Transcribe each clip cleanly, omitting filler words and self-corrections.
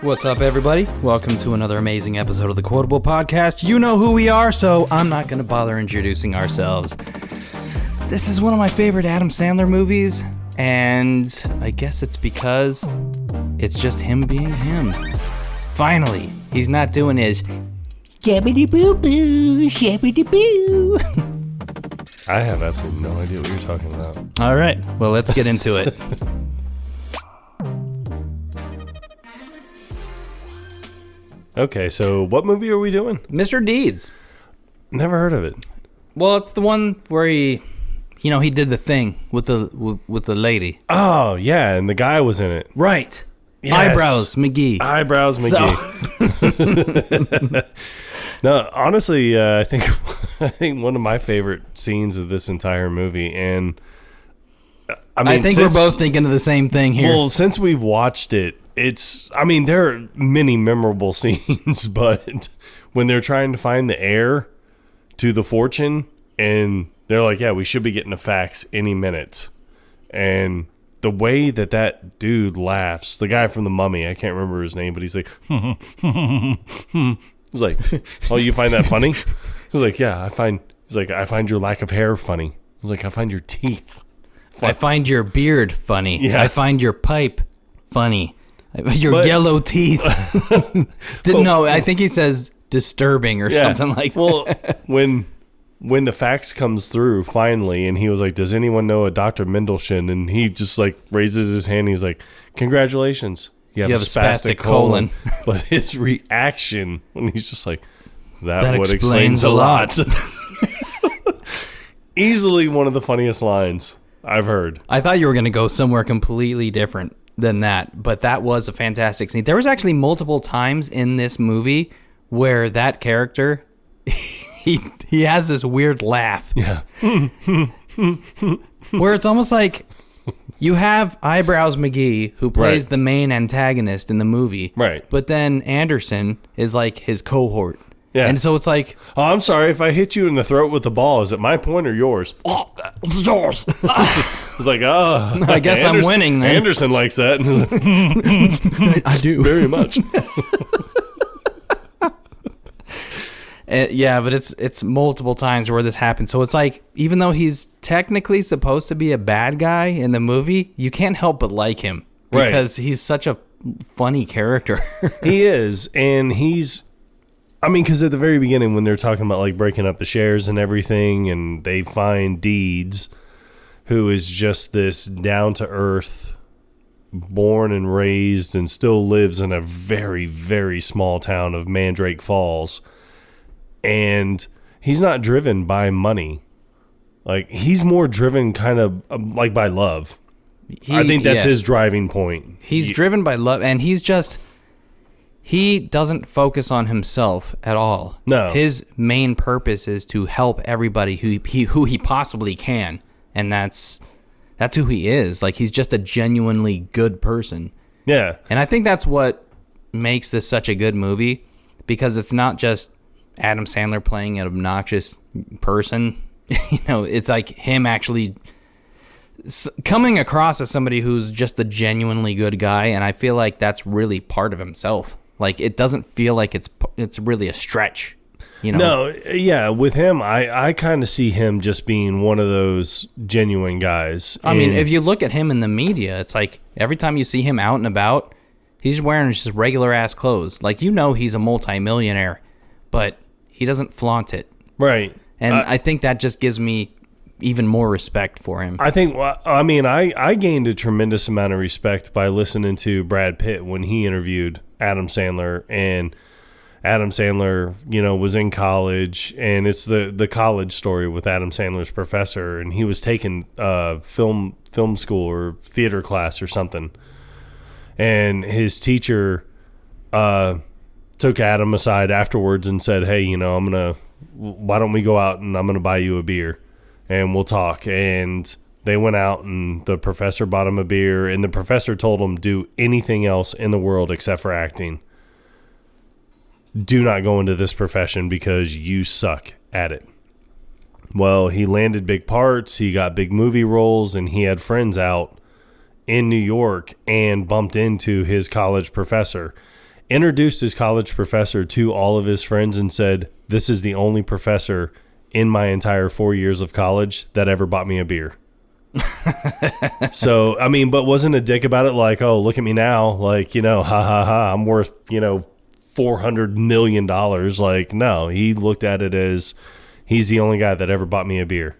What's up, everybody? Welcome to another amazing episode of the Quotable Podcast. You know who we are, so I'm not going to bother introducing ourselves. This is one of my favorite Adam Sandler movies, and I guess it's because it's just him being him. Finally, he's not doing his shabbity-boo-boo, shabbity-boo. I have absolutely no idea what you're talking about. All right, well, let's get into it. Okay, so what movie are we doing? Mr. Deeds. Never heard of it. Well, it's the one where he did the thing with the lady. Oh, yeah, and the guy was in it. Right. Yes. Eyebrows McGee. No, honestly, I think one of my favorite scenes of this entire movie, and I think we're both thinking of the same thing here. Well, since we've watched it, there are many memorable scenes, but when they're trying to find the heir to the fortune, and they're like, yeah, we should be getting a fax any minute. And the way that dude laughs, the guy from The Mummy, I can't remember his name, but he's like, he's like, oh, you find that funny? He's like, yeah, I find your lack of hair funny. He's like, I find your teeth funny. I find your beard funny. Yeah. I find your pipe funny. Yellow teeth. No, I think he says disturbing or something like that. Well, when the fax comes through finally, and he was like, does anyone know a Dr. Mendelsohn? And he just like raises his hand. And he's like, congratulations. You have a spastic colon. But his reaction when he's just like, that would explains a lot. Easily one of the funniest lines I've heard. I thought you were going to go somewhere completely different than that, but that was a fantastic scene. There was actually multiple times in this movie where that character, he has this weird laugh. Yeah. Where it's almost like you have Eyebrows McGee, who plays the main antagonist in the movie. Right. But then Anderson is like his cohort. Yeah. And so it's like, oh, I'm sorry, if I hit you in the throat with the ball, is it my point or yours? oh, it's yours. It's like, oh, I guess I'm winning then. Anderson likes that. I do. Very much. Yeah, but it's multiple times where this happens. So it's like, even though he's technically supposed to be a bad guy in the movie, you can't help but like him because he's such a funny character. He is, and because at the very beginning when they're talking about like breaking up the shares and everything, and they find Deeds, who is just this down-to-earth, born and raised, and still lives in a very, very small town of Mandrake Falls. And he's not driven by money. Like, he's more driven kind of like by love. I think that's his driving point. He's driven by love, and he doesn't focus on himself at all. No. His main purpose is to help everybody who he possibly can. And that's who he is. Like, he's just a genuinely good person. Yeah. And I think that's what makes this such a good movie, because it's not just Adam Sandler playing an obnoxious person. It's like him actually coming across as somebody who's just a genuinely good guy, and I feel like that's really part of himself. Like, it doesn't feel like it's really a stretch, No, yeah, with him, I kind of see him just being one of those genuine guys. I mean, if you look at him in the media, it's like every time you see him out and about, he's wearing just regular-ass clothes. Like, he's a multimillionaire, but he doesn't flaunt it. Right. And I think that just gives me even more respect for him. I think, I gained a tremendous amount of respect by listening to Brad Pitt when he interviewed Adam Sandler, and Adam Sandler, was in college, and it's the college story with Adam Sandler's professor, and he was taking film school or theater class or something, and his teacher took Adam aside afterwards and said, hey, why don't we go out and I'm gonna buy you a beer and we'll talk. And they went out, and the professor bought him a beer, and the professor told him, do anything else in the world except for acting. Do not go into this profession because you suck at it. Well, he landed big parts, he got big movie roles, and he had friends out in New York and bumped into his college professor. introduced his college professor to all of his friends and said, "This is the only professor in my entire 4 years of college that ever bought me a beer." So, I mean, but wasn't a dick about it. Like, oh, look at me now. Like, ha ha ha. I'm worth, $400 million. Like, no, he looked at it as he's the only guy that ever bought me a beer.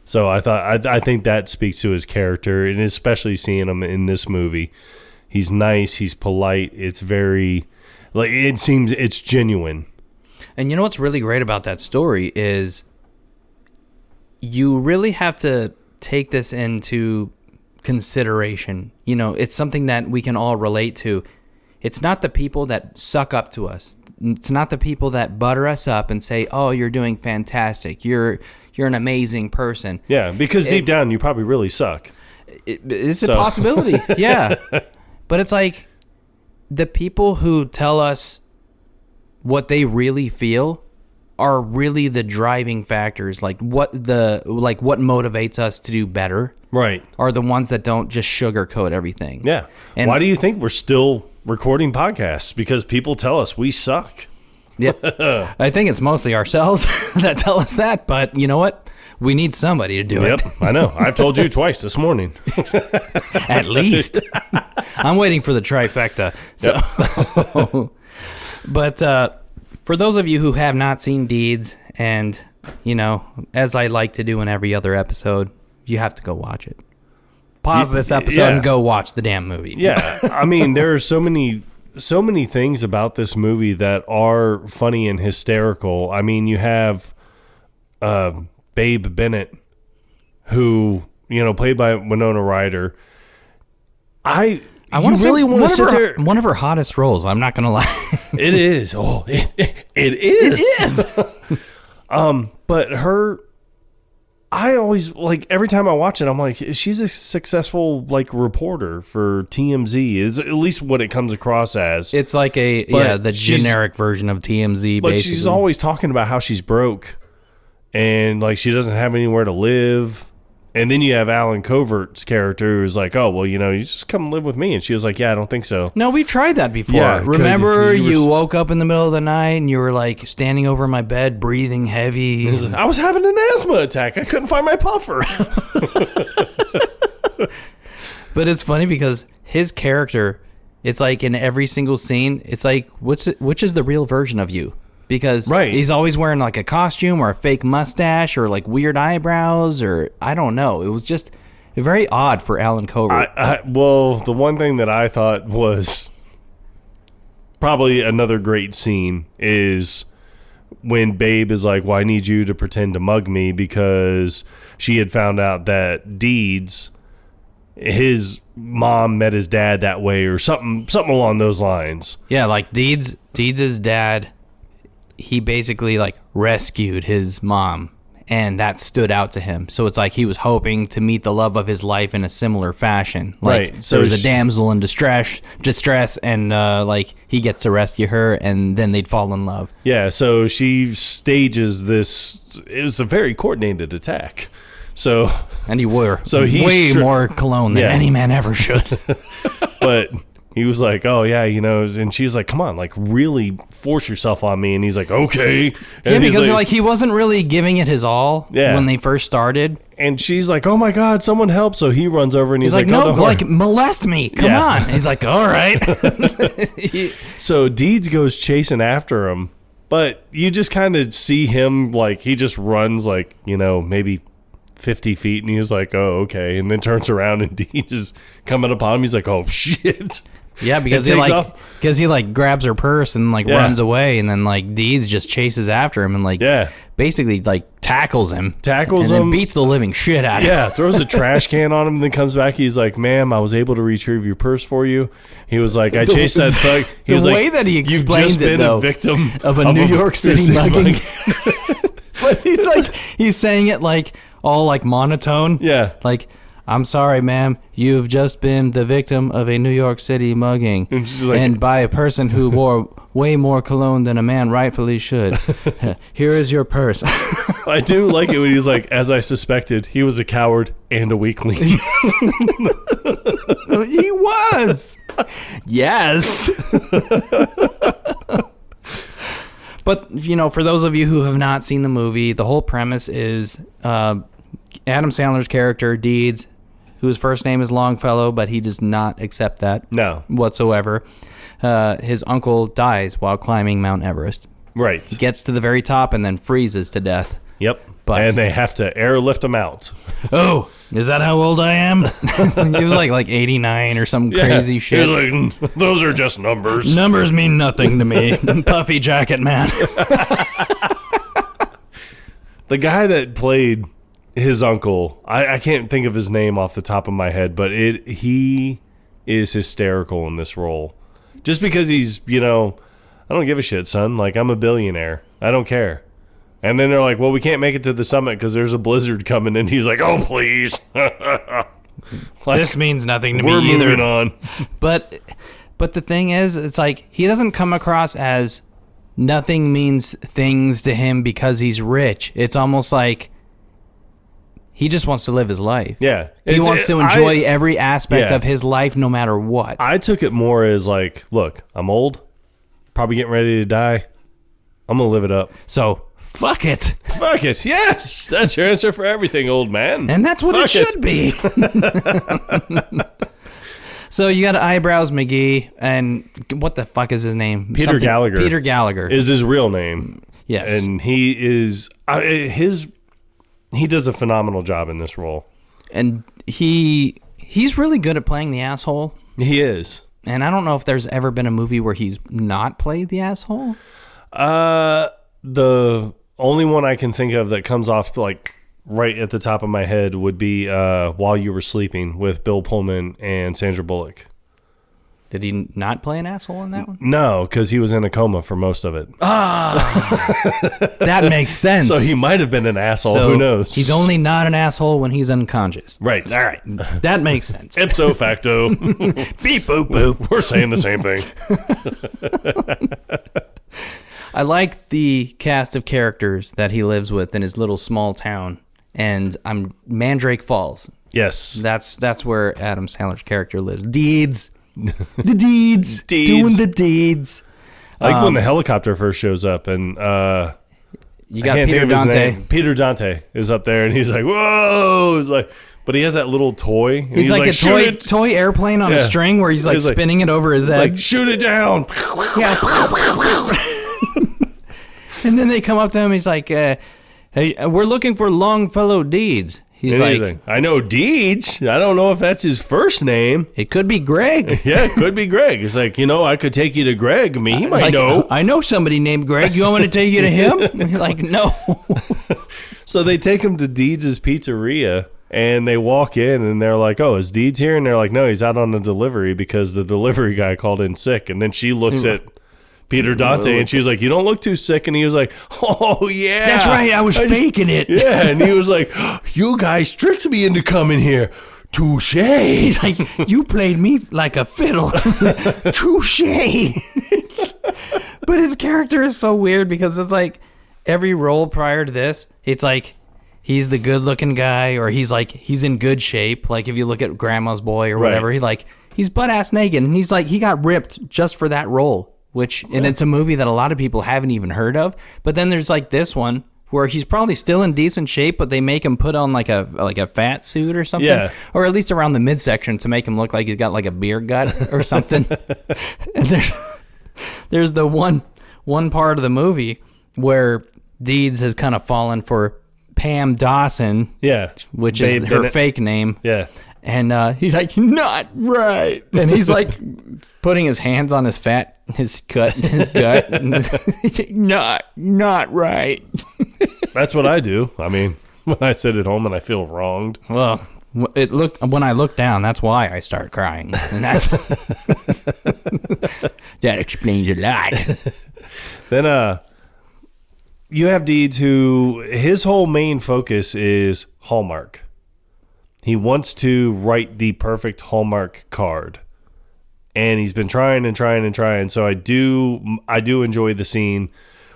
So I think that speaks to his character, and especially seeing him in this movie. He's nice. He's polite. It's very, like, it seems it's genuine. And you know what's really great about that story is you really have to take this into consideration. It's something that we can all relate to. It's not the people that suck up to us. It's not the people that butter us up and say, "Oh, you're doing fantastic. You're an amazing person." Yeah, because deep down you probably really suck. It's a possibility. Yeah. But it's like the people who tell us what they really feel are really the driving factors. Like what motivates us to do better. Right. Are the ones that don't just sugarcoat everything. Yeah. And why do you think we're still recording podcasts? Because people tell us we suck. Yeah. I think it's mostly ourselves that tell us that, but you know what? We need somebody to do it. Yep, I know. I've told you twice this morning. At least. I'm waiting for the trifecta. So, yep. But for those of you who have not seen Deeds, and, as I like to do in every other episode, you have to go watch it. Pause this episode and go watch the damn movie. Yeah. I mean, there are so many things about this movie that are funny and hysterical. I mean, you have Babe Bennett, who, played by Winona Ryder. I really want to sit there. One of her hottest roles. I'm not going to lie. It is. Oh, it is. It is. But her, I always, like, every time I watch it, I'm like, she's a successful, like, reporter for TMZ, is at least what it comes across as. It's like the generic version of TMZ, but basically. She's always talking about how she's broke and, like, she doesn't have anywhere to live. And then you have Alan Covert's character who's like, "Oh, well, you just come live with me." And she was like, "Yeah, I don't think so." No, we've tried that before. Yeah, remember, you woke up in the middle of the night and you were like standing over my bed, breathing heavy. I was having an asthma attack. I couldn't find my puffer. But it's funny because his character, it's like in every single scene, it's like, which is the real version of you? Because he's always wearing like a costume or a fake mustache or like weird eyebrows, or I don't know. It was just very odd for Alan Covert. Well, the one thing that I thought was probably another great scene is when Babe is like, "Well, I need you to pretend to mug me," because she had found out that Deeds, his mom met his dad that way, or something along those lines. Yeah, like Deeds' dad, he basically like rescued his mom, and that stood out to him. So it's like he was hoping to meet the love of his life in a similar fashion. Like, right. So there was a damsel in distress, and like he gets to rescue her, and then they'd fall in love. Yeah. So she stages this. It was a very coordinated attack. So and he wore he's way more cologne than any man ever should. But he was like, "Oh yeah, and she was like, "Come on, like really force yourself on me." And he's like, "Okay." And because like he wasn't really giving it his all when they first started. And she's like, "Oh my God, someone help!" So he runs over and he's like, "No, like molest me, come on." And he's like, "All right." So Deeds goes chasing after him, but you just kind of see him like he just runs like maybe 50 feet, and he was like, "Oh, okay," and then turns around and Deeds is coming upon him. He's like, "Oh shit." Yeah, because he grabs her purse and runs away, and then like Deeds just chases after him and basically like tackles him, and then beats the living shit out of him. Yeah, throws a trash can on him, and then comes back. He's like, "Ma'am, I was able to retrieve your purse for you." He was like, "I chased that thug." He was way that he explains it, though, a victim of a New York City mugging. But he's saying it like all like monotone. Yeah, like, I'm sorry, ma'am. You've just been the victim of a New York City mugging. And she's like, and by a person who wore way more cologne than a man rightfully should. Here is your purse. I do like it when he's like, as I suspected, he was a coward and a weakling. He was. Yes. But, you know, for those of you who have not seen the movie, the whole premise is Adam Sandler's character, Deeds, whose first name is Longfellow, but he does not accept that whatsoever. His uncle dies while climbing Mount Everest. Right. He gets to the very top and then freezes to death. Yep. But, and they have to airlift him out. Oh, is that how old I am? He was like 89 or some crazy shit. He's like, those are just numbers. Numbers mean nothing to me. Puffy jacket man. The guy that played his uncle, I can't think of his name off the top of my head, but he is hysterical in this role. Just because he's, I don't give a shit, son. Like, I'm a billionaire. I don't care. And then they're like, well, we can't make it to the summit because there's a blizzard coming. And he's like, oh, please. This means nothing to me either. We're moving on. But the thing is, it's like he doesn't come across as nothing means things to him because he's rich. It's almost like he just wants to live his life. Yeah. He wants to enjoy every aspect of his life no matter what. I took it more as like, look, I'm old, probably getting ready to die. I'm going to live it up. So... fuck it. Fuck it. Yes. That's your answer for everything, old man. And that's what it should be. So you got Eyebrows McGee, and what the fuck is his name? Peter Gallagher. Peter Gallagher. Is his real name. Yes. And he is... he does a phenomenal job in this role. And he's really good at playing the asshole. He is. And I don't know if there's ever been a movie where he's not played the asshole. The only one I can think of that comes off to like right at the top of my head would be While You Were Sleeping with Bill Pullman and Sandra Bullock. Did he not play an asshole in that one? No, because he was in a coma for most of it. That makes sense. So he might have been an asshole. So who knows? He's only not an asshole when he's unconscious. Right. All right. That makes sense. Ipso facto. Beep, boop, boop. We're saying the same thing. I like the cast of characters that he lives with in his little small town, and I'm Mandrake Falls. Yes. That's where Adam Sandler's character lives. Deeds. The deeds. Doing the deeds. I like when the helicopter first shows up, and you got Peter Dante. Peter Dante is up there, and he's like, whoa! It's like, but he has that little toy. And he's like a toy airplane on a string where he's like spinning it over his head. Like, shoot it down. Yeah. And then they come up to him. He's like, hey, we're looking for Longfellow Deeds. He's like, I know Deeds. I don't know if that's his first name. It could be Greg. Yeah, it could be Greg. It's like, I could take you to Greg. I mean, he might know. I know somebody named Greg. You want me to take you to him? And you're like, no. So they take him to Deeds' Pizzeria, and they walk in, and they're like, oh, is Deeds here? And they're like, no, he's out on a delivery because the delivery guy called in sick. And then she looks at Peter Dante, and she's like, you don't look too sick. And he was like, oh, yeah. That's right. I was faking it. Yeah. And he was like, you guys tricked me into coming here. Touche. He's like, you played me like a fiddle. Touche. But his character is so weird because it's like every role prior to this, it's like he's the good looking guy, or he's in good shape. Like if you look at Grandma's Boy or whatever, he's butt ass naked, and he's like, he got ripped just for that role. And it's a movie that a lot of people haven't even heard of. But then there's like this one where he's probably still in decent shape, but they make him put on like a fat suit or something, or at least around the midsection to make him look like he's got like a beer gut or something. And there's the one part of the movie where Deeds has kind of fallen for Pam Dawson, which is her fake name. Yeah. And he's like, not right. And he's like putting his hands on his gut. Not right. That's what I do. I mean, when I sit at home and I feel wronged. Well, when I look down, that's why I start crying. And that explains a lot. Then you have Deeds who his whole main focus is Hallmark. he wants to write the perfect Hallmark card. And he's been trying and trying and trying. So I do enjoy the scene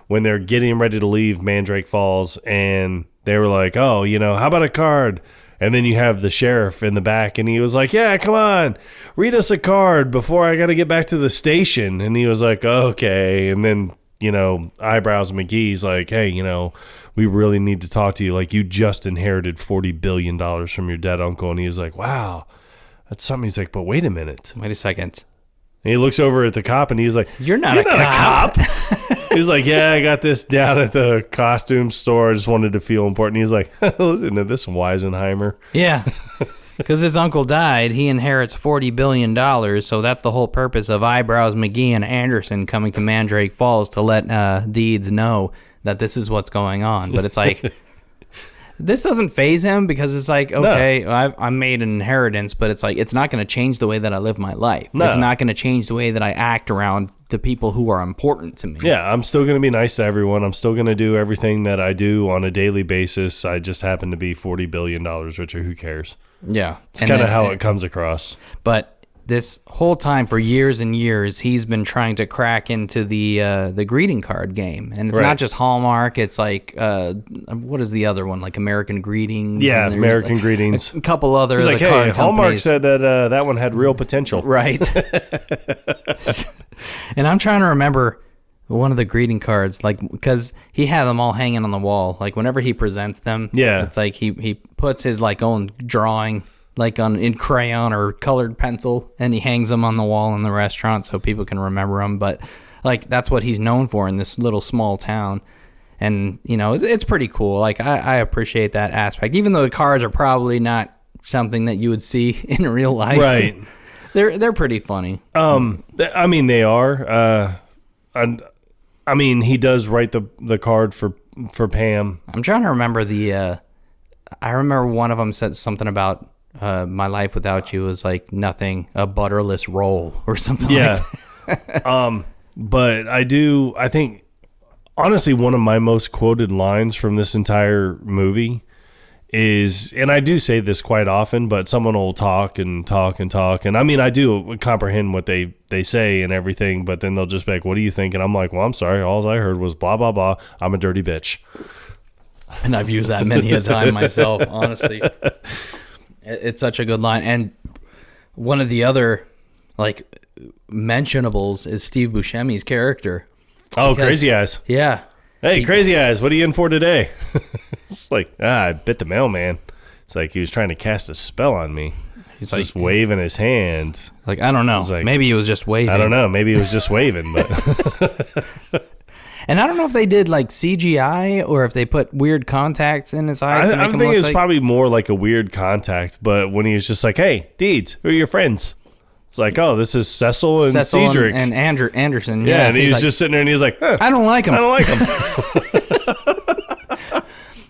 when they're getting ready to leave Mandrake Falls, and they were like, oh, how about a card? And then you have the sheriff in the back, and he was like, yeah, come on, read us a card before I got to get back to the station. And he was like, okay. And then, Eyebrows McGee's like, hey, we really need to talk to you. Like, you just inherited $40 billion from your dead uncle. And he was like, wow, that's something. He's like, but wait a minute. Wait a second. And he looks over at the cop, and he's like, You're not a cop. He's like, yeah, I got this down at the costume store. I just wanted to feel important. He's like, listen to this Weisenheimer. Yeah, because his uncle died. He inherits $40 billion, so that's the whole purpose of Eyebrows McGee and Anderson coming to Mandrake Falls to let Deeds know that this is what's going on. But it's like... This doesn't faze him because it's like, okay, no. I made an inheritance, but it's like, it's not going to change the way that I live my life. No. It's not going to change the way that I act around the people who are important to me. Yeah, I'm still going to be nice to everyone. I'm still going to do everything that I do on a daily basis. I just happen to be $40 billion richer. Who cares? Yeah. It's kind of how it comes across. But this whole time, for years and years, he's been trying to crack into the greeting card game, and it's not just Hallmark. It's like what is the other one? Like American Greetings. Yeah, American Greetings. A couple other. He's like, hey, card Hallmark companies. said that one had real potential. Right. And I'm trying to remember one of the greeting cards, like, because he had them all hanging on the wall. Like whenever he presents them, it's like he puts his like own drawing. Like in crayon or colored pencil, and he hangs them on the wall in the restaurant so people can remember him. But like that's what he's known for in this little small town, and it's pretty cool. Like I appreciate that aspect, even though the cards are probably not something that you would see in real life. Right? They're pretty funny. I mean they are. I mean he does write the card for Pam. I'm trying to remember I remember one of them said something about. My life without you is like nothing, a butterless roll or something like that. But I think, honestly, one of my most quoted lines from this entire movie is, and I do say this quite often, but someone will talk and talk and talk. And I mean, I do comprehend what they say and everything, but then they'll just be like, what do you think? And I'm like, well, I'm sorry. All I heard was blah, blah, blah. I'm a dirty bitch. And I've used that many a time myself, honestly. It's such a good line. And one of the other, like, mentionables is Steve Buscemi's character. Oh, Crazy Eyes. Yeah. Hey, Crazy Eyes, what are you in for today? It's like, I bit the mailman. It's like he was trying to cast a spell on me. He's just like, waving his hand. Like, I don't know. Like, maybe he was just waving. I don't know. Maybe he was just waving. But and I don't know if they did like CGI or if they put weird contacts in his eyes. I think it's probably more like a weird contact. But when he was just like, hey, Deeds, who are your friends? It's like, oh, this is Cecil and Cedric. And Anderson. Yeah, and he's like, just sitting there and he's like, I don't like him. I don't like him.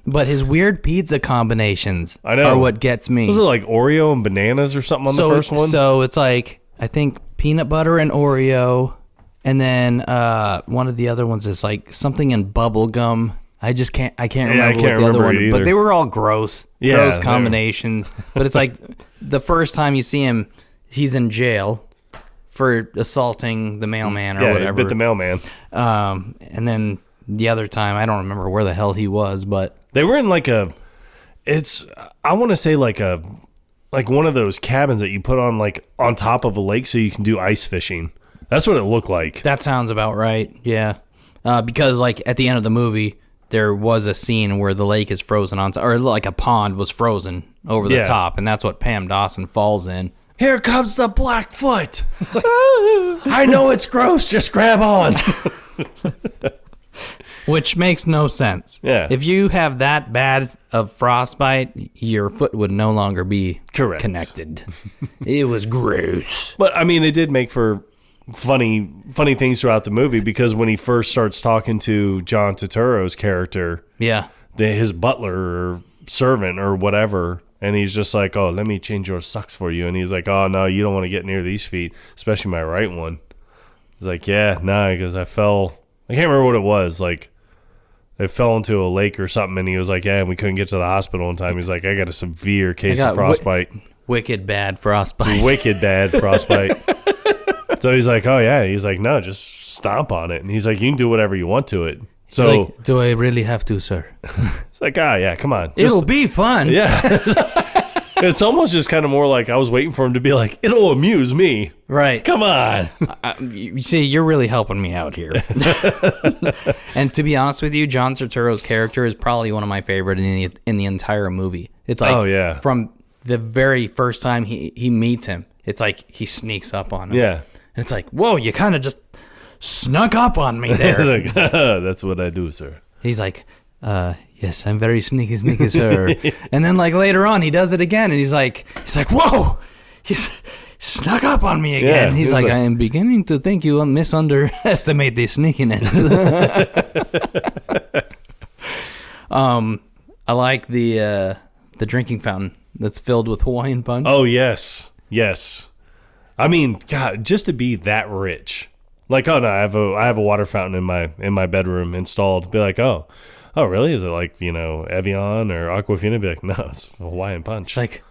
But his weird pizza combinations are what gets me. Was it like Oreo and bananas or something on the first one? So it's like, I think peanut butter and Oreo. And then one of the other ones is like something in bubble gum. I can't remember what the other one. But they were all gross combinations. But it's like the first time you see him, he's in jail for assaulting the mailman or whatever. Yeah, bit the mailman. And then the other time, I don't remember where the hell he was, but they were in like I want to say like one of those cabins that you put on like on top of a lake so you can do ice fishing. That's what it looked like. That sounds about right, yeah. Because, like, at the end of the movie, there was a scene where the lake is frozen on, or like a pond was frozen over the top, and that's what Pam Dawson falls in. Here comes the Blackfoot. Like, I know it's gross, just grab on. Which makes no sense. Yeah. If you have that bad of frostbite, your foot would no longer be connected. It was gross. But, I mean, it did make for funny things throughout the movie, because when he first starts talking to John Turturro's character, his butler or servant or whatever, and he's just like, oh, let me change your socks for you, and he's like, oh no, you don't want to get near these feet, especially my right one. He's like, yeah, no, because I can't remember what it was, like they fell into a lake or something, and he was like, yeah, and we couldn't get to the hospital in time. He's like, I got a severe case of frostbite. Wicked bad frostbite. Wicked bad frostbite. So he's like, oh, yeah. He's like, no, just stomp on it. And he's like, you can do whatever you want to it. So, he's like, do I really have to, sir? It's like, yeah, come on. It'll be fun. Yeah. It's almost just kind of more like I was waiting for him to be like, it'll amuse me. Right. Come on. You see, you're really helping me out here. And to be honest with you, John Turturro's character is probably one of my favorite in the entire movie. It's like, oh, yeah. From the very first time he meets him, it's like he sneaks up on him. Yeah. And it's like, whoa, you kind of just snuck up on me there. Like, that's what I do, sir. He's like, yes, I'm very sneaky, sir. And then like later on, he does it again, and he's like, whoa, he's snuck up on me again. Yeah, he's like, I am beginning to think you misunderestimate the sneakiness. I like the drinking fountain that's filled with Hawaiian punch. Oh yes. I mean, God, just to be that rich. Like, oh no, I have a water fountain in my bedroom installed. Be like, oh, really? Is it like, Evian or Aquafina? Be like, no, it's Hawaiian punch. It's like,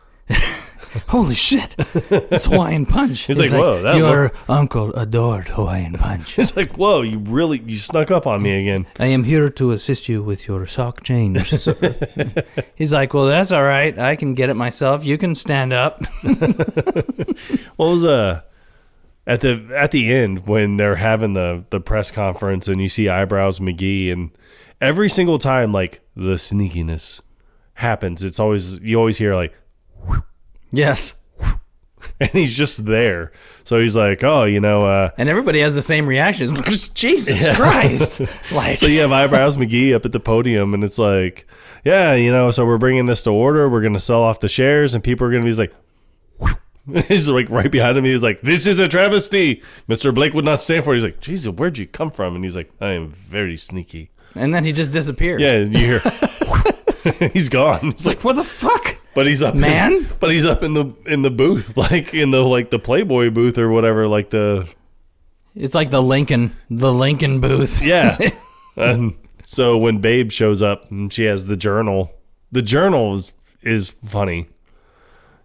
holy shit, it's Hawaiian punch. He's like, whoa, your uncle adored Hawaiian punch. It's like, whoa, you snuck up on me again. I am here to assist you with your sock change. He's like, well, that's all right. I can get it myself. You can stand up. What was at the end when they're having the press conference and you see Eyebrows McGee, and every single time like the sneakiness happens, you always hear like, yes, and he's just there. So he's like, oh, and everybody has the same reaction. Jesus Christ! Like, so you have Eyebrows McGee up at the podium, and it's like, yeah, so we're bringing this to order. We're going to sell off the shares, and people are going to be like. He's like right behind him. He's like, this is a travesty. Mr. Blake would not stand for it. He's like, Jesus, where'd you come from? And he's like, I am very sneaky. And then he just disappears. Yeah, you hear he's gone. It's like, what the fuck? But he's up he's up in the booth, like in the Playboy booth or whatever, like it's like the Lincoln booth. Yeah. And so when Babe shows up and she has the journal is funny.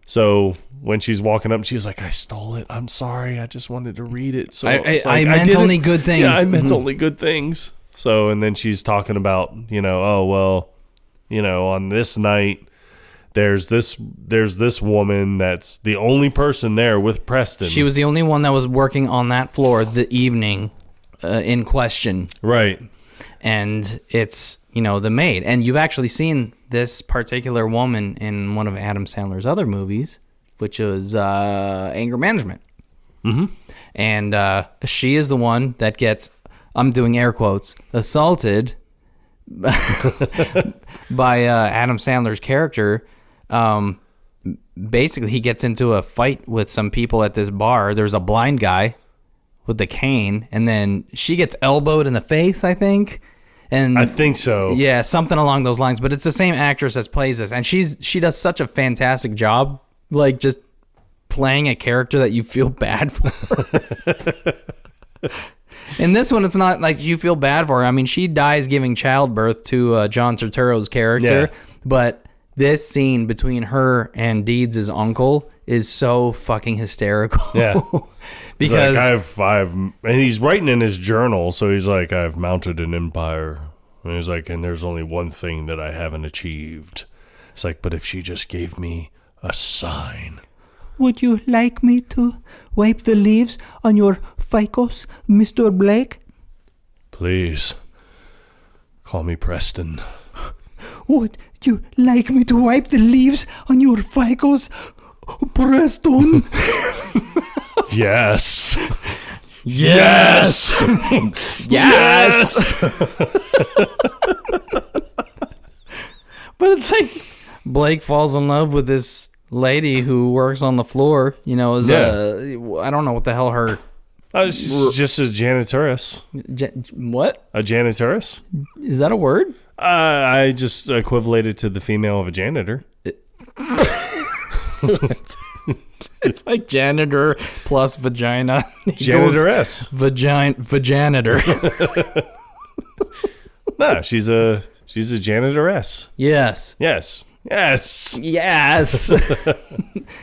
So when she's walking up, she was like, I stole it. I'm sorry. I just wanted to read it. So I meant only good things. Yeah, I meant only good things. So, and then she's talking about, oh, well, on this night, there's this woman that's the only person there with Preston. She was the only one that was working on that floor the evening in question. Right. And it's, the maid. And you've actually seen this particular woman in one of Adam Sandler's other movies, which was Anger Management. Mm-hmm. And she is the one that gets, I'm doing air quotes, assaulted by Adam Sandler's character. Basically, he gets into a fight with some people at this bar. There's a blind guy with the cane, and then she gets elbowed in the face, I think. And I think so. Yeah, something along those lines. But it's the same actress that plays this, and she does such a fantastic job, like just playing a character that you feel bad for. In this one, it's not like you feel bad for her. I mean, she dies giving childbirth to John Turturro's character, but this scene between her and Deeds' uncle is so fucking hysterical. Yeah. Because I've and he's writing in his journal, so he's like, I've mounted an empire. And he's like, and there's only one thing that I haven't achieved. It's like, but if she just gave me a sign. Would you like me to wipe the leaves on your ficus, Mr. Blake? Please. Call me Preston. Would you like me to wipe the leaves on your ficus, Preston? Yes. Yes. Yes. But it's like Blake falls in love with this lady who works on the floor, I don't know what the hell her... She's just a janitoress. What? A janitoress? Is that a word? I just equivalated to the female of a janitor. It's like janitor plus vagina. Janitoress. Vaginitor. No, she's a janitoress. Yes. Yes.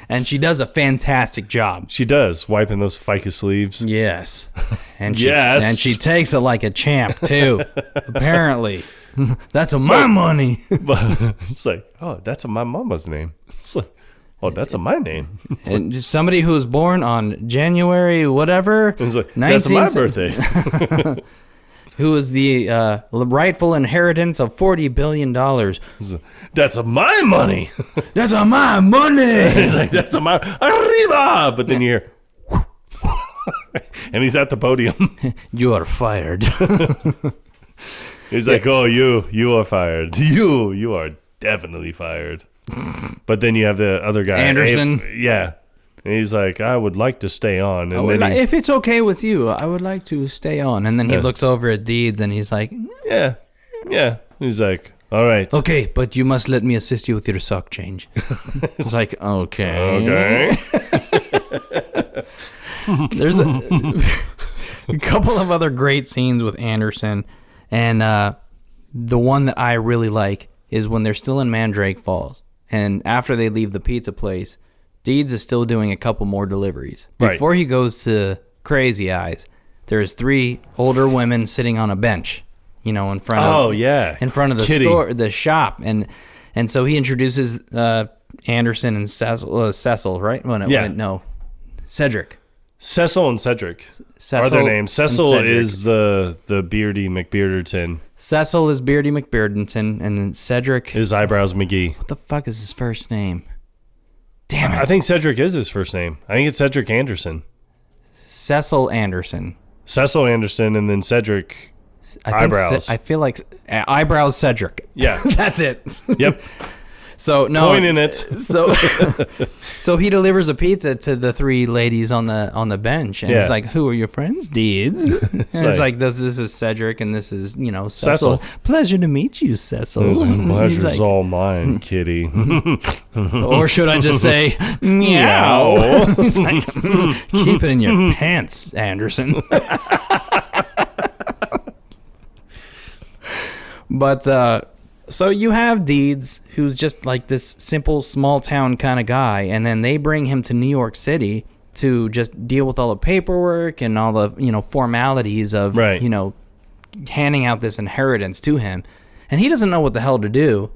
And she does a fantastic job. She does, wiping those ficus sleeves. Yes. And she takes it like a champ too. Apparently. That's my money. But it's like, oh, that's my mama's name. It's like, oh, that's my name. And just somebody who was born on January whatever. It's like, that's my birthday. Who is the rightful inheritance of $40 billion. That's my money. That's my money. He's like, that's my arriba. But then you hear, and he's at the podium. You are fired. He's like, oh, you are fired. You are definitely fired. But then you have the other guy, Anderson. Yeah. And he's like, I would like to stay on. And then if it's okay with you, I would like to stay on. And then he looks over at Deeds and he's like, yeah. He's like, all right. Okay, but you must let me assist you with your sock change. It's like, okay. There's a couple of other great scenes with Anderson. And the one that I really like is when they're still in Mandrake Falls. And after they leave the pizza place, Deeds is still doing a couple more deliveries. Before he goes to Crazy Eyes, there's 3 older women sitting on a bench, in front of the Kitty. store, the shop, and so he introduces Anderson and Cecil, right? No, Cedric. Cecil and Cedric are their names. Cecil is the Beardy McBearderton. Cecil is Beardy McBearderton, and then Cedric is Eyebrows McGee. What the fuck is his first name? Damn it. I think Cedric is his first name. I think it's Cedric Anderson. Cecil Anderson. Cecil Anderson, and then Cedric Eyebrows. I feel like Eyebrows Cedric. Yeah. That's it. Yep. So no, coin in it. So he delivers a pizza to the 3 ladies on the bench, and he's like, "Who are your friends, Deeds?" And it's like, this is Cedric, and this is Cecil. Pleasure to meet you, Cecil. Pleasure's like, all mine, kitty. Or should I just say, meow? He's like, keep it in your pants, Anderson. But. So you have Deeds, who's just like this simple small town kind of guy, and then they bring him to New York City to just deal with all the paperwork and all the formalities of handing out this inheritance to him, and he doesn't know what the hell to do,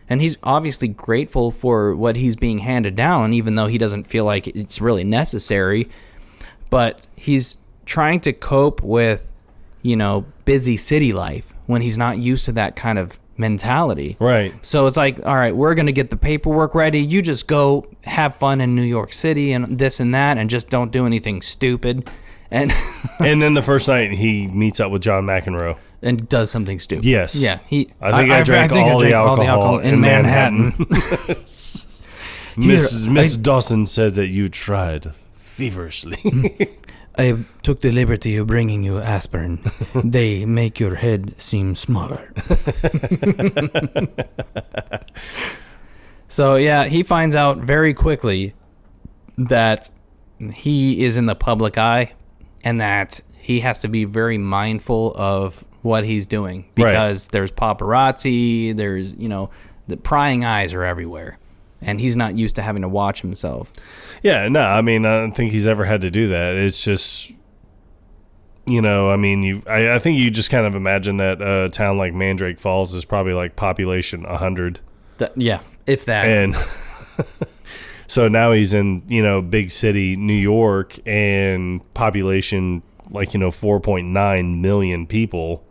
and he's obviously grateful for what he's being handed down, even though he doesn't feel like it's really necessary, but he's trying to cope with busy city life when he's not used to that kind of mentality. Right. So it's like, all right, we're going to get the paperwork ready. You just go have fun in New York City and this and that, and just don't do anything stupid. And and then the first night he meets up with John McEnroe. And does something stupid. Yes. Yeah. I drank all the alcohol in Manhattan. Miss Dawson said that you tried feverishly. I took the liberty of bringing you aspirin. They make your head seem smaller. So, yeah, he finds out very quickly that he is in the public eye and that he has to be very mindful of what he's doing because there's paparazzi, there's, the prying eyes are everywhere. And he's not used to having to watch himself. Yeah, no, I mean, I don't think he's ever had to do that. It's just, I think you just kind of imagine that a town like Mandrake Falls is probably like population 100. Yeah, if that. And so now he's in, big city New York and population like, 4.9 million people.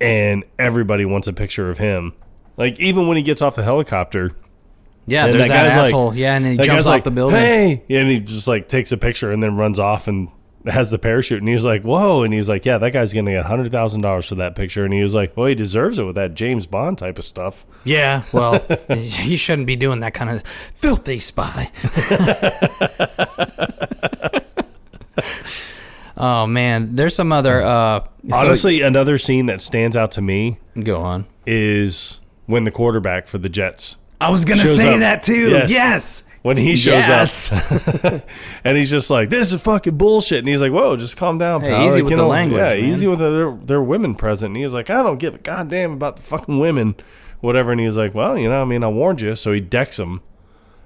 And everybody wants a picture of him. Like, even when he gets off the helicopter. Yeah, there's that asshole. Like, and he jumps off the building. Hey! Yeah, and he just takes a picture and then runs off and has the parachute. And he was like, whoa. And he's like, yeah, that guy's going to get $100,000 for that picture. And he was like, well, he deserves it with that James Bond type of stuff. Yeah, well, he shouldn't be doing that kind of filthy spy. Oh, man. There's some other... honestly, another scene that stands out to me... Go on. ...is when the quarterback for the Jets... I was going to say that too. Yes. when he shows Yes. up. And he's just like, this is fucking bullshit. And he's like, whoa, just calm down, Hey, pal. easy Like, with you the know, language, Yeah, man. easy with their women present. And he was like, I don't give a goddamn about the fucking women, whatever. And he was like, well, you know, I mean, I warned you. So he decks him.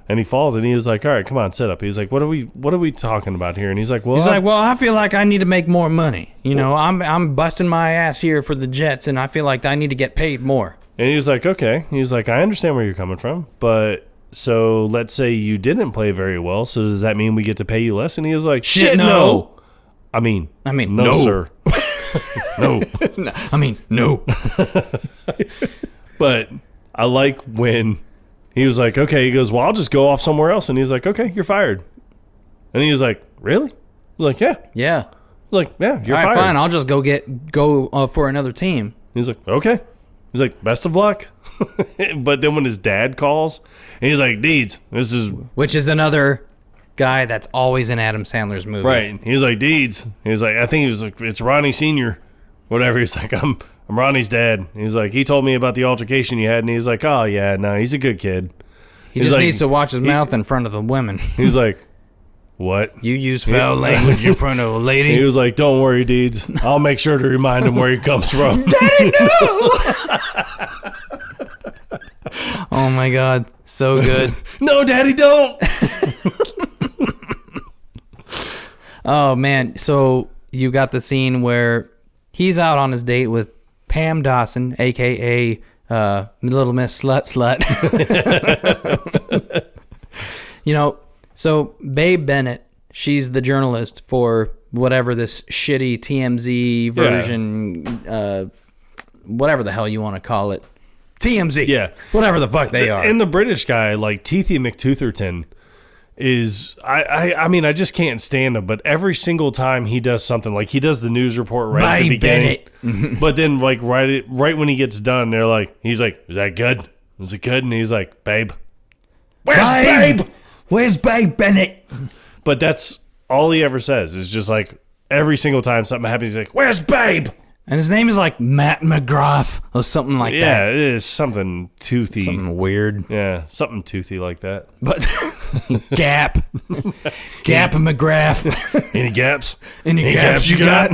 And he falls, and he was like, all right, come on, sit up. He's like, what are we talking about here? And he's like, well, I feel like I need to make more money. You know, I'm busting my ass here for the Jets, and I feel like I need to get paid more. And he was like, okay. He was like, I understand where you're coming from, but so let's say you didn't play very well. So does that mean we get to pay you less? And he was like, shit, no. I mean, no, sir. No. No. But I like when he was like, okay, he goes, well, I'll just go off somewhere else. And he's like, okay, you're fired. And he was like, really? I was like, yeah. Yeah. Like, yeah, you're All right, fired. fine. I'll just go for another team. He's like, okay. He's like, best of luck. But then when his dad calls, and he's like, Deeds, this is... Which is another guy that's always in Adam Sandler's movies. Right. He's like, Deeds. He's like, I think he was like, it's Ronnie Sr. Whatever. He's like, I'm Ronnie's dad. He's like, he told me about the altercation you had, and he's like, oh, yeah, no, he's a good kid. He He's just like- needs to watch his mouth in front of the women. He's like, what? You use foul language in front of a lady. He was like, don't worry, Deeds. I'll make sure to remind him where he comes from. Daddy, no! Oh, my God. So good. No, Daddy, don't. Oh, man. So you got the scene where he's out on his date with Pam Dawson, a.k.a. Little Miss Slut. You know, so Babe Bennett, she's the journalist for whatever this shitty TMZ version, whatever the hell you want to call it. TMZ. Yeah. Whatever the fuck they are. And the British guy, like Teethy McTootherton, is I mean, I just can't stand him. But every single time he does something, like he does the news report right at the beginning, Bennett. but then like right when he gets done, they're like, he's like, is that good? Is it good? And he's like, Babe, where's Babe? Where's Babe Bennett? But that's all he ever says. Is just like every single time something happens, he's like, where's Babe? And his name is like Matt McGrath or something like that. Yeah, it is something toothy. Something weird. Yeah, something toothy like that. But Gap McGrath. Any gaps? Any gaps you got?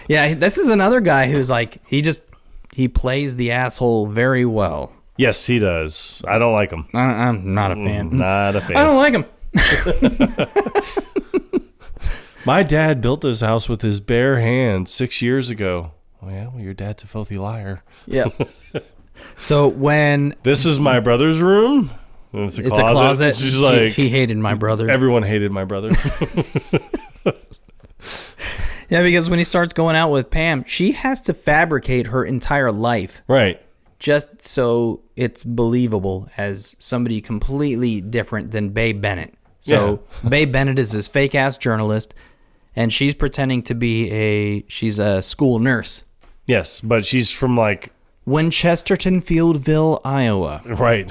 Yeah, this is another guy who's like, he plays the asshole very well. Yes, he does. I don't like him. I'm not a fan. Not a fan. I don't like him. My dad built this house with his bare hands 6 years ago. Oh, yeah? Well, your dad's a filthy liar. Yeah. So when This is my brother's room. And it's a closet. She's like, he hated my brother. everyone hated my brother. Yeah, because when he starts going out with Pam, she has to fabricate her entire life Right. just so it's believable as somebody completely different than Babe Bennett. So Babe Bennett is this fake-ass journalist, and she's pretending to be she's a school nurse. Yes, but she's from like... Winchesterton Fieldville, Iowa. Right.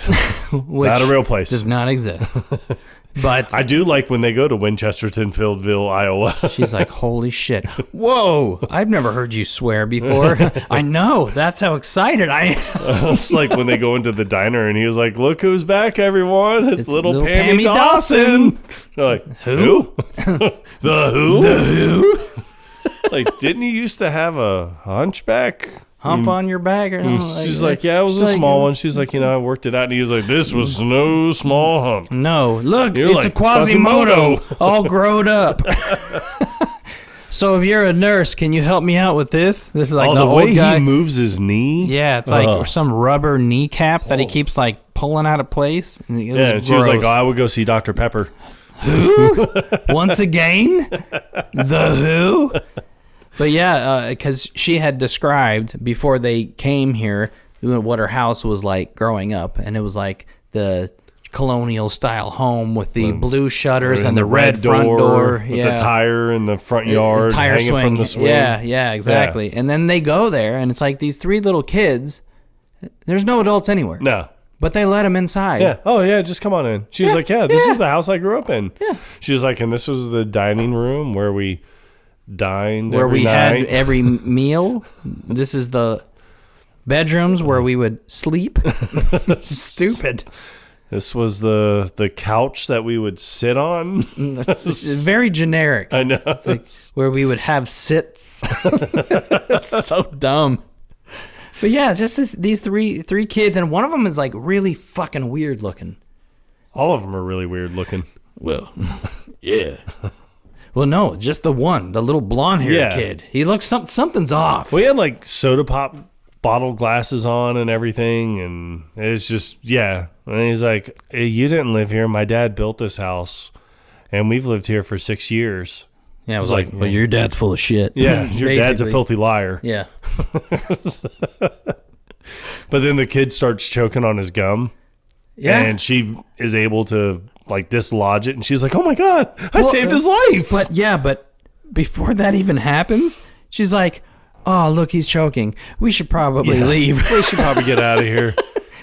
Which Not a real place. does not exist. But I do like when they go to Winchesterton, Fieldville, Iowa. she's like, holy shit. Whoa, I've never heard you swear before. I know. That's how excited I am. It's like when they go into the diner and he was like, look who's back, everyone. It's little little Pammy Pammy Dawson. They're like, Who? The who? The who? Like, didn't you used to have a hunchback? Hump on your back or something? She's like, yeah, it was a small one. She's like, I worked it out. And he was like, this was no small hump. No, look, You're it's like a Quasimodo, Quasimodo. all grown up. So if you're a nurse, can you help me out with this? This is like the way old guy. he moves his knee. Yeah, it's like some rubber kneecap that he keeps like pulling out of place. And it was Yeah, and she was like, gross. I would go see Dr. Pepper. Who? Once again? The who? But yeah, because she had described before they came here what her house was like growing up. And it was like the colonial style home with the blue shutters and the red front door. With the tire in the front yard the tire hanging swing. from the swing. Yeah, exactly. Yeah. And then they go there and it's like these three little kids. There's no adults anywhere. No. But they let them inside. Yeah. Oh, yeah, just come on in. She was like, this is the house I grew up in. Yeah. She was like, and this was the dining room where we dined Where every we night. had every meal. This is the bedrooms where we would sleep. Stupid. This was the couch that we would sit on. It's very generic. I know. It's like where we would have sits. It's so dumb. But yeah, just these three kids, and one of them is like really fucking weird looking. All of them are really weird looking. Well, yeah. Well, no, just the one, the little blonde-haired kid. He looks something's off. We had like soda pop bottle glasses on and everything, and it's just and he's like, hey, you didn't live here. My dad built this house, and we've lived here for 6 years. Yeah, I was like, well, your dad's full of shit. Yeah, your dad's a filthy liar. Yeah. But then the kid starts choking on his gum. Yeah. And she is able to like dislodge it, and she's like, oh my God, I saved his life. But before that even happens, she's like, oh, look, he's choking. We should probably leave. We should probably get out of here.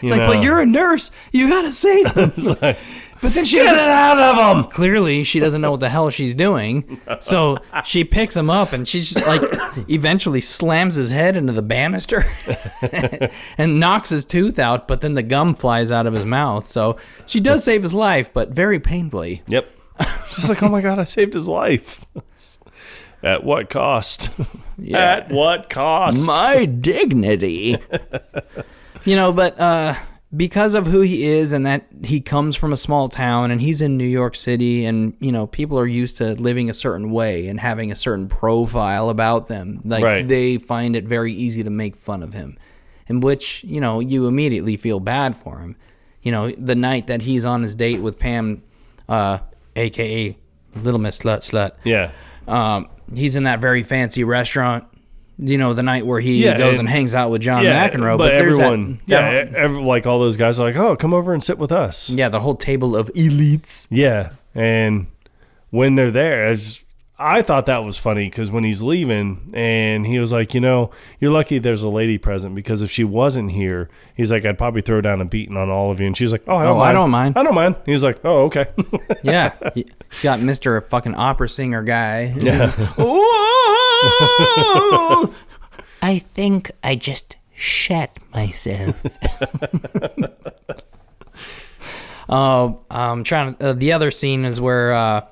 It's like, but you're a nurse. You got to save him. But then she get it out of him. Clearly, she doesn't know what the hell she's doing. So she picks him up, and she just like eventually slams his head into the banister and knocks his tooth out. But then the gum flies out of his mouth. So she does save his life, but very painfully. Yep. She's like, oh my God, I saved his life. At what cost? Yeah. At what cost? My dignity. But because of who he is and that he comes from a small town and he's in New York City and, people are used to living a certain way and having a certain profile about them. Like, they find it very easy to make fun of him, in which, you immediately feel bad for him. The night that he's on his date with Pam, a.k.a. Little Miss Slut. Yeah. He's in that very fancy restaurant. The night where he goes and hangs out with John McEnroe. But everyone, like all those guys are like, oh, come over and sit with us. Yeah, the whole table of elites. Yeah, and when they're there, I thought that was funny because when he's leaving and he was like, you're lucky there's a lady present because if she wasn't here, he's like, I'd probably throw down a beating on all of you. And she's like, oh, I don't mind. I don't mind. He's like, oh, okay. Yeah, you got Mr. fucking opera singer guy. Yeah. I think I just shat myself. I'm trying to. The other scene is where I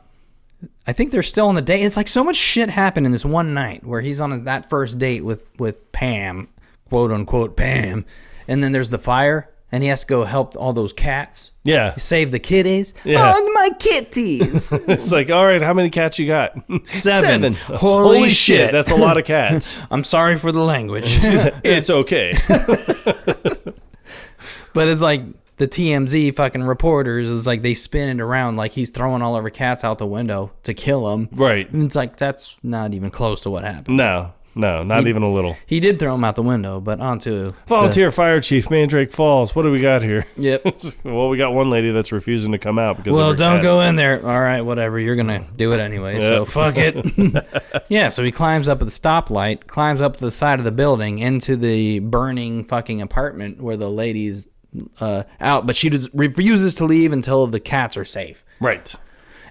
think they're still on the date. It's like so much shit happened in this one night where he's on that first date with Pam, quote unquote Pam, and then there's the fire. And he has to go help all those cats. Yeah. Save the kitties. Yeah. Oh, my kitties. It's like, all right, how many cats you got? 7. Holy shit. That's a lot of cats. I'm sorry for the language. It's okay. But it's like the TMZ fucking reporters is like they spin it around like he's throwing all of her cats out the window to kill them. Right. And it's like that's not even close to what happened. No, not even a little. He did throw him out the window, but onto volunteer fire chief, Mandrake Falls. What do we got here? Yep. Well, we got one lady that's refusing to come out because. Well, of her don't cats. Go in there. All right, whatever. You're gonna do it anyway, so fuck it. Yeah. So he climbs up at the stoplight, climbs up the side of the building into the burning fucking apartment where the lady's out, but she refuses to leave until the cats are safe. Right.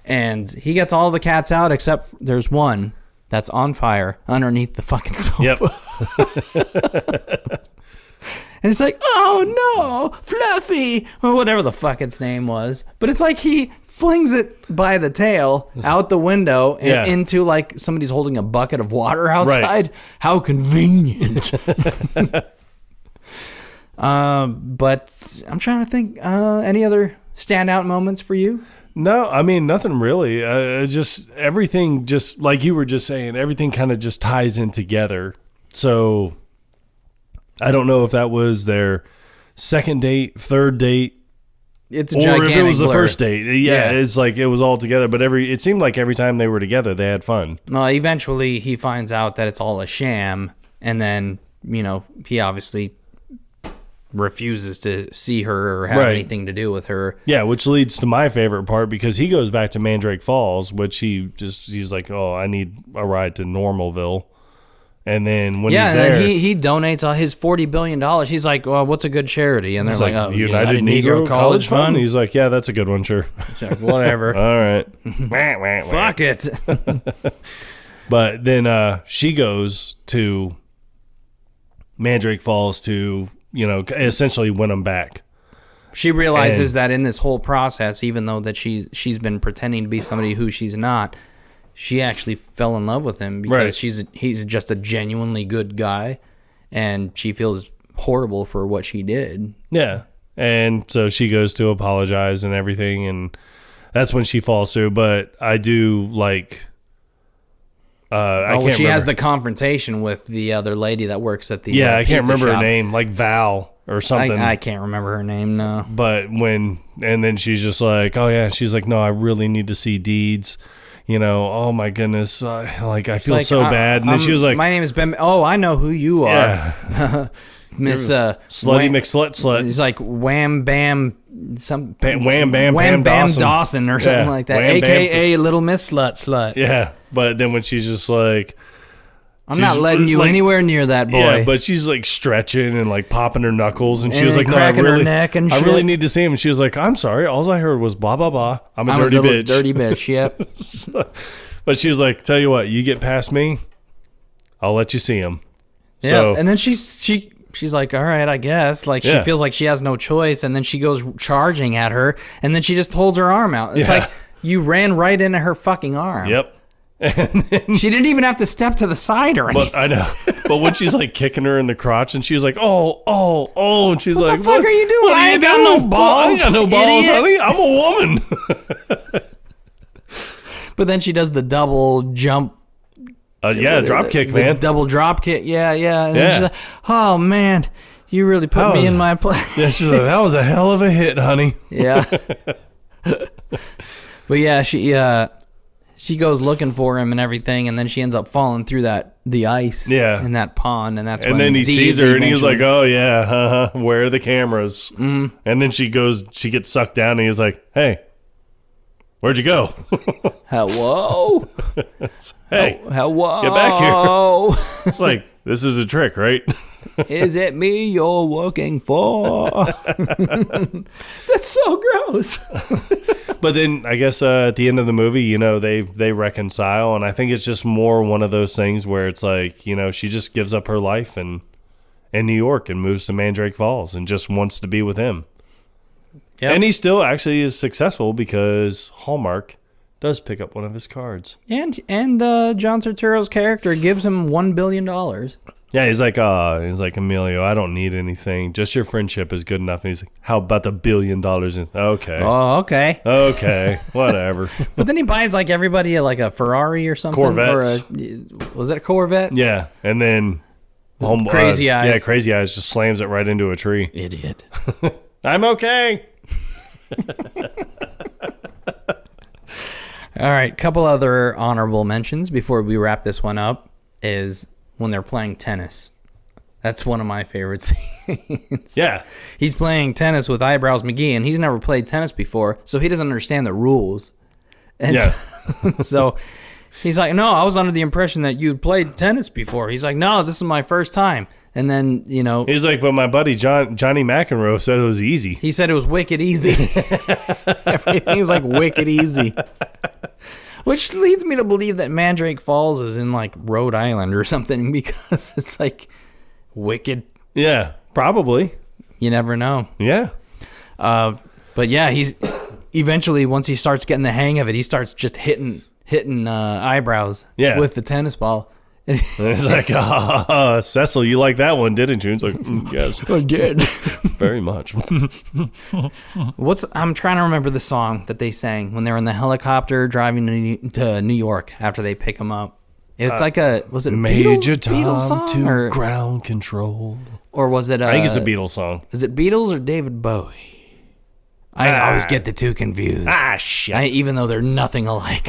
And he gets all the cats out except there's one that's on fire underneath the fucking sofa. Yep. And it's like, oh no, Fluffy, or whatever the fuck its name was. But it's like he flings it by the tail out the window and into like somebody's holding a bucket of water outside. Right. How convenient. But I'm trying to think, any other standout moments for you? No, I mean, nothing really. Just everything, just like you were just saying, everything kind of just ties in together. So I don't know if that was their second date, third date, it's a gigantic or if it was the blur. first date. Yeah, it's like it was all together. But it seemed like every time they were together, they had fun. Well, eventually he finds out that it's all a sham, and then he obviously refuses to see her or have anything to do with her. Yeah, which leads to my favorite part because he goes back to Mandrake Falls, which he's like, oh, I need a ride to Normalville. And then when he's there, and then he donates all his $40 billion. He's like, well, what's a good charity? And they're like, oh, United Negro College Fund? He's like, yeah, that's a good one, sure. Like, whatever. All right. Fuck it. But then she goes to Mandrake Falls to, essentially win him back. She realizes that in this whole process, even though that she's been pretending to be somebody who she's not, she actually fell in love with him because he's just a genuinely good guy, and she feels horrible for what she did. Yeah. And so she goes to apologize and everything, and that's when she falls through. But I do like... she has the confrontation with the other lady that works at the I can't remember shop. her name, like Val or something. I can't remember her name, no. But and then she's just like, oh yeah, she's like, no, I really need to see deeds. Oh my goodness, I feel so bad. And then she was like, my name is Ben. Oh, I know who you are. Yeah. Miss Slutty McSlut. He's like Wham Bam Wham Bam Dawson or something like that. Wham, AKA Little Miss Slut. Yeah. But then when she's just like, I'm not letting you anywhere near that boy. Yeah, but she's like stretching and like popping her knuckles, and she was like, cracking her neck and shit. I really need to see him. And she was like, I'm sorry, all I heard was blah blah blah. I'm a dirty bitch. Dirty bitch. Yep. But she was like, tell you what, you get past me, I'll let you see him. Yeah. So, and then she's like, all right, I guess. Like, she feels like she has no choice, and then she goes charging at her, and then she just holds her arm out. It's like you ran right into her fucking arm. Yep. And then, she didn't even have to step to the side or anything. But I know. But when she's like kicking her in the crotch, and she's like, oh, and she's what like, the fuck are you doing? I ain't got no balls. I ain't got no balls, idiot. honey. I'm a woman. But then she does the double jump. Drop kick, man. Double drop kick. Yeah. And then she's like, oh, man, you really put me in my place. Yeah, she's like, that was a hell of a hit, honey. Yeah. But yeah, she goes looking for him and everything, and then she ends up falling through the ice in that pond, and that's when then he sees her, and he's like, oh, yeah, where are the cameras? Mm. And then she gets sucked down, and he's like, hey, where'd you go? Hello? Hey, hello? get back here. It's like, this is a trick, right? Is it me you're looking for? That's so gross. But then I guess at the end of the movie, they reconcile, and I think it's just more one of those things where it's like, she just gives up her life in New York and moves to Mandrake Falls and just wants to be with him. Yep. And he still actually is successful because Hallmark does pick up one of his cards. And John Turturro's character gives him $1 billion. Yeah, he's like, Emilio, I don't need anything. Just your friendship is good enough. And he's like, how about the $1 billion? Okay. Oh, okay. Okay, whatever. But then he buys like everybody like a Ferrari or something. Corvettes. Was it a Corvette? Yeah, and then Crazy Eyes. Yeah, Crazy Eyes just slams it right into a tree. Idiot. I'm okay. All right, couple other honorable mentions before we wrap this one up is when they're playing tennis. That's one of my favorite scenes. Yeah. He's playing tennis with Eyebrows McGee, and he's never played tennis before, so he doesn't understand the rules. And so he's like, no, I was under the impression that you'd played tennis before. He's like, no, this is my first time. And then, he's like, but my buddy Johnny McEnroe said it was easy. He said it was wicked easy. Everything's like wicked easy. Which leads me to believe that Mandrake Falls is in like Rhode Island or something, because it's like wicked. Yeah, probably. You never know. Yeah. But yeah, he's eventually, once he starts getting the hang of it, he starts just hitting Eyebrows with the tennis ball. And it's like, Cecil, you like that one, didn't you? It's like, yes. I did. Very much. I'm trying to remember the song that they sang when they were in the helicopter driving to New York after they pick him up. It's like was it Major Beatles Tom song to or ground control? Or was it I think it's a Beatles song. Is it Beatles or David Bowie? I always get the two confused. Shit. Even though they're nothing alike.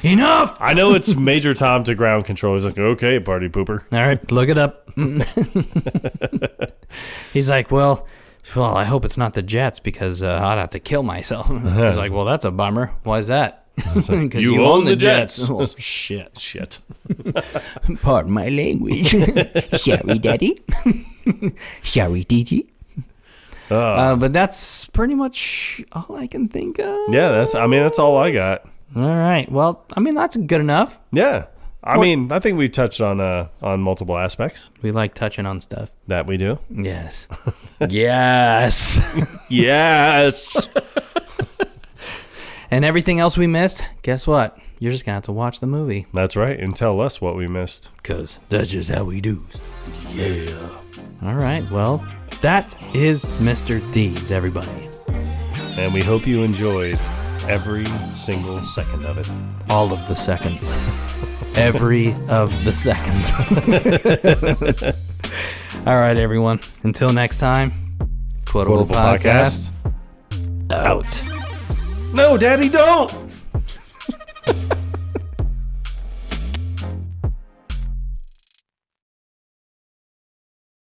Enough! I know it's Major Tom to ground control. He's like, okay, party pooper. All right, look it up. He's like, well, I hope it's not the Jets, because I'd have to kill myself. He's like, well, that's a bummer. Why is that? Because you own the Jets. Oh, shit. Pardon my language. Sorry, Daddy. Sorry, DG. But that's pretty much all I can think of. Yeah, that's all I got. All right. Well, that's good enough. Yeah. I mean, I think we've touched on multiple aspects. We like touching on stuff. That we do. Yes. Yes. Yes. And everything else we missed, guess what? You're just going to have to watch the movie. That's right. And tell us what we missed. Because that's just how we do. Yeah. All right. Well, that is Mr. Deeds, everybody. And we hope you enjoyed every single second of it. All of the seconds. Every of the seconds. All right, everyone. Until next time, Quotable Podcast out. No, Daddy, don't!